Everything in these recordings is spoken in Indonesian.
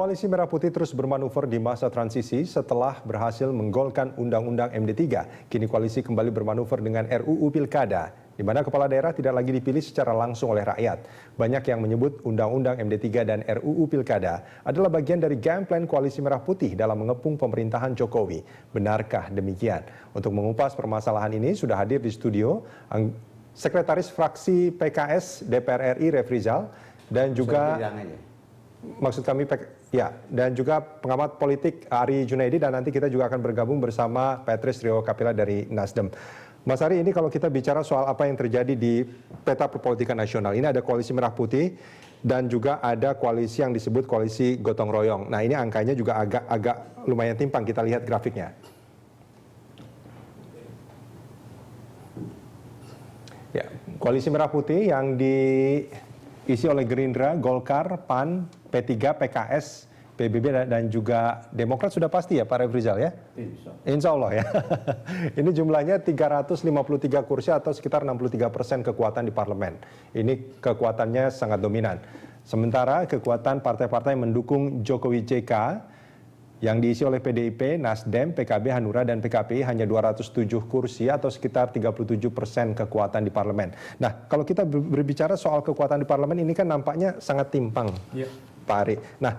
Koalisi Merah Putih terus bermanuver di masa transisi setelah berhasil menggolkan Undang-Undang MD3. Kini koalisi kembali bermanuver dengan RUU Pilkada, di mana kepala daerah tidak lagi dipilih secara langsung oleh rakyat. Banyak yang menyebut Undang-Undang MD3 dan RUU Pilkada adalah bagian dari game plan Koalisi Merah Putih dalam mengepung pemerintahan Jokowi. Benarkah demikian? Untuk mengupas permasalahan ini sudah hadir di studio Sekretaris Fraksi PKS DPR RI Refrizal dan juga dan juga pengamat politik Ari Junaidi, dan nanti kita juga akan bergabung bersama Patrice Rio Kapila dari Nasdem. Mas Ari, ini kalau kita bicara soal apa yang terjadi di peta perpolitikan nasional, ini ada koalisi Merah Putih dan juga ada koalisi yang disebut koalisi gotong royong. Nah, ini angkanya juga agak lumayan timpang, kita lihat grafiknya. Ya, koalisi Merah Putih yang diisi oleh Gerindra, Golkar, PAN, P3, PKS, PBB dan juga Demokrat sudah pasti ya Pak Refrizal ya? Insya Allah ya. Ini jumlahnya 353 kursi atau sekitar 63% kekuatan di parlemen. Ini kekuatannya sangat dominan. Sementara kekuatan partai-partai mendukung Jokowi JK yang diisi oleh PDIP, Nasdem, PKB, Hanura, dan PKPI hanya 207 kursi atau sekitar 37% kekuatan di parlemen. Nah, kalau kita berbicara soal kekuatan di parlemen ini kan nampaknya sangat timpang, Pak Ari. Nah,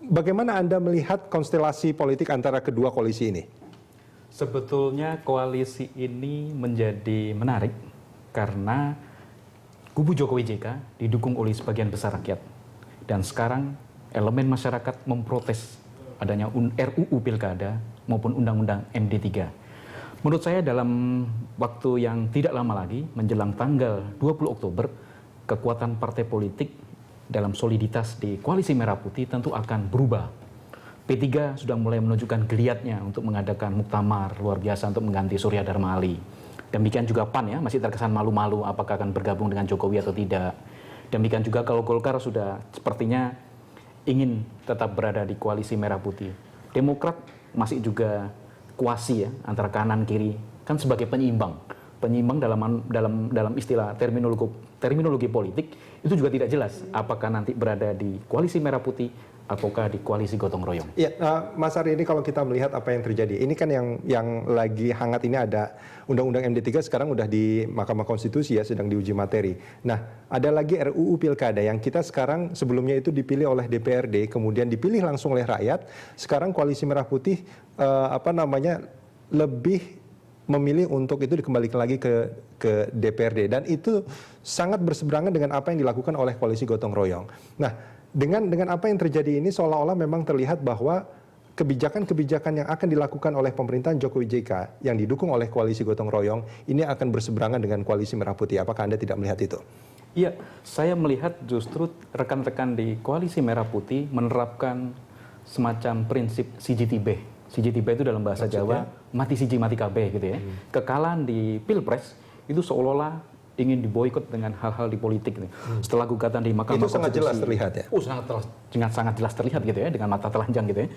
bagaimana Anda melihat konstelasi politik antara kedua koalisi ini? Sebetulnya koalisi ini menjadi menarik karena kubu Jokowi JK didukung oleh sebagian besar rakyat. Dan sekarang elemen masyarakat memprotes adanya RUU Pilkada maupun Undang-Undang MD3. Menurut saya dalam waktu yang tidak lama lagi, menjelang tanggal 20 Oktober, kekuatan partai politik dalam soliditas di Koalisi Merah Putih tentu akan berubah. P3 sudah mulai menunjukkan geliatnya untuk mengadakan muktamar luar biasa untuk mengganti Surya Dharma Ali. Demikian juga PAN ya, masih terkesan malu-malu apakah akan bergabung dengan Jokowi atau tidak. Demikian juga kalau Golkar sudah sepertinya ingin tetap berada di Koalisi Merah Putih. Demokrat masih juga kuasi ya antara kanan kiri, kan sebagai penyeimbang dalam istilah terminologi politik itu juga tidak jelas apakah nanti berada di Koalisi Merah Putih ataukah di koalisi gotong royong. Ya, Mas Ari, ini kalau kita melihat apa yang terjadi, ini kan yang lagi hangat ini ada Undang-Undang MD3 sekarang udah di Mahkamah Konstitusi ya, sedang diuji materi. Nah, ada lagi RUU Pilkada yang kita sekarang sebelumnya itu dipilih oleh DPRD, kemudian dipilih langsung oleh rakyat. Sekarang Koalisi Merah Putih lebih memilih untuk itu dikembalikan lagi ke DPRD, dan itu sangat berseberangan dengan apa yang dilakukan oleh koalisi gotong royong. Nah, dengan apa yang terjadi ini seolah-olah memang terlihat bahwa kebijakan-kebijakan yang akan dilakukan oleh pemerintahan Jokowi JK yang didukung oleh koalisi gotong royong ini akan berseberangan dengan Koalisi Merah Putih. Apakah Anda tidak melihat itu? Iya, saya melihat justru rekan-rekan di Koalisi Merah Putih menerapkan semacam prinsip siji tibeh. Siji tibeh itu dalam bahasa Jawa mati siji mati kabeh gitu ya. Kekalahan di Pilpres itu seolah-olah ingin diboikot dengan hal-hal di politik. Setelah gugatan di Mahkamah Konstitusi. Itu sangat jelas terlihat ya? Sangat jelas terlihat gitu ya, dengan mata telanjang gitu ya.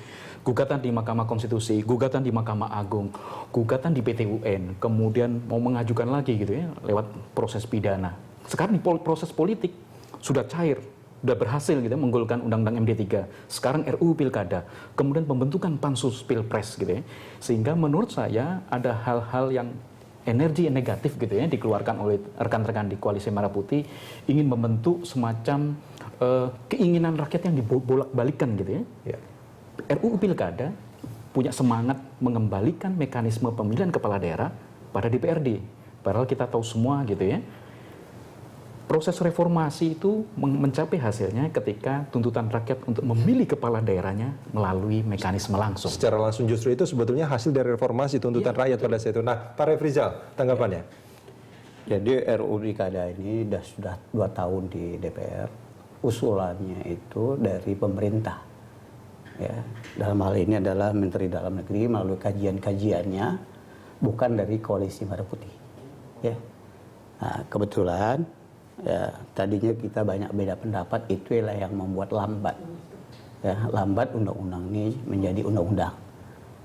Gugatan di Mahkamah Konstitusi, gugatan di Mahkamah Agung, gugatan di PT UN, kemudian mau mengajukan lagi gitu ya, lewat proses pidana. Sekarang di proses politik sudah cair, sudah berhasil gitu ya, menggolkan Undang-Undang MD3. Sekarang RUU Pilkada, kemudian pembentukan Pansus Pilpres gitu ya. Sehingga menurut saya ada hal-hal yang energi negatif gitu ya dikeluarkan oleh rekan-rekan di Koalisi Merah Putih ingin membentuk semacam keinginan rakyat yang dibolak-balikkan gitu ya. RUU Pilkada punya semangat mengembalikan mekanisme pemilihan kepala daerah pada DPRD. Padahal kita tahu semua gitu ya. Proses reformasi itu mencapai hasilnya ketika tuntutan rakyat untuk memilih kepala daerahnya melalui mekanisme langsung. Secara langsung justru itu sebetulnya hasil dari reformasi tuntutan rakyat pada saat itu. Nah, Pak Refrizal, tanggapannya? Jadi RUU Pilkada ini sudah 2 tahun di DPR. Usulannya itu dari pemerintah. Ya, dalam hal ini adalah Menteri Dalam Negeri melalui kajian-kajiannya, bukan dari Koalisi Merah Putih. Ya. Nah, kebetulan ya, tadinya kita banyak beda pendapat, itulah yang membuat lambat. Ya, lambat undang-undang ini menjadi undang-undang.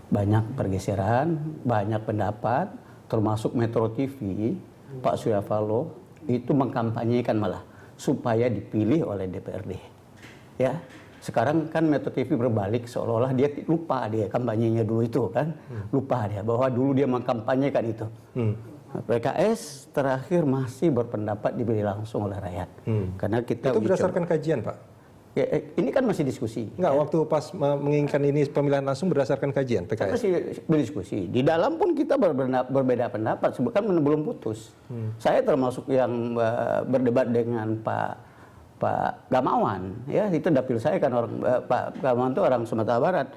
Banyak pergeseran, banyak pendapat, termasuk Metro TV, Pak Surya Paloh itu mengkampanyekan malah supaya dipilih oleh DPRD. Ya, Sekarang kan Metro TV berbalik seolah-olah dia lupa dia kampanyenya dulu itu kan. Lupa dia bahwa dulu dia mengkampanyekan itu. PKS terakhir masih berpendapat dipilih langsung oleh rakyat. Karena kita Itu berdasarkan kajian, Pak? ya, ini kan masih diskusi. Enggak, waktu pas menginginkan ini pemilihan langsung berdasarkan kajian Kita PKS? masih berdiskusi. Di dalam pun kita berbeda pendapat, kan belum putus. Saya termasuk yang berdebat dengan Pak Gamawan, ya itu dapil saya kan Pak Gamawan itu orang Sumatera Barat.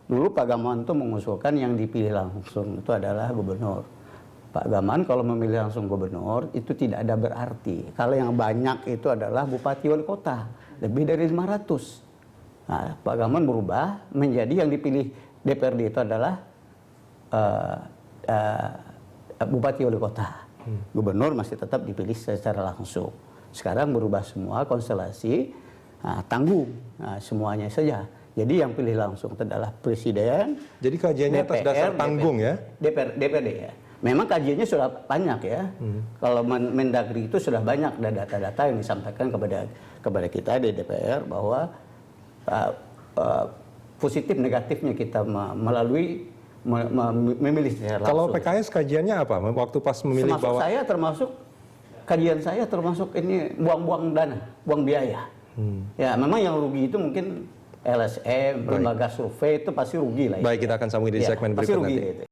Dulu Pak Gamawan itu mengusulkan yang dipilih langsung itu adalah gubernur. Pak Gamawan kalau memilih langsung gubernur itu tidak ada berarti. Kalau yang banyak itu adalah bupati wali kota, lebih dari 500. Nah, Pak Gamawan berubah menjadi yang dipilih DPRD itu adalah bupati wali kota. Gubernur masih tetap dipilih secara langsung. Sekarang berubah semua konstelasi, tanggung semuanya saja. Jadi yang pilih langsung itu adalah presiden. Jadi kajiannya atas dasar tanggung ya? DPRD ya. Memang kajiannya sudah banyak ya. Kalau Mendagri itu sudah banyak data-data yang disampaikan kepada kita di DPR bahwa positif negatifnya kita melalui memilih secara langsung. Kalau PKS kajiannya apa? Waktu pas memilih Termasuk saya kajian saya termasuk ini buang-buang dana, buang biaya. Ya memang yang rugi itu mungkin LSM, lembaga survei itu pasti rugi lah. Baik, kita akan sambung di segmen pasti berikut rugi nanti. itu.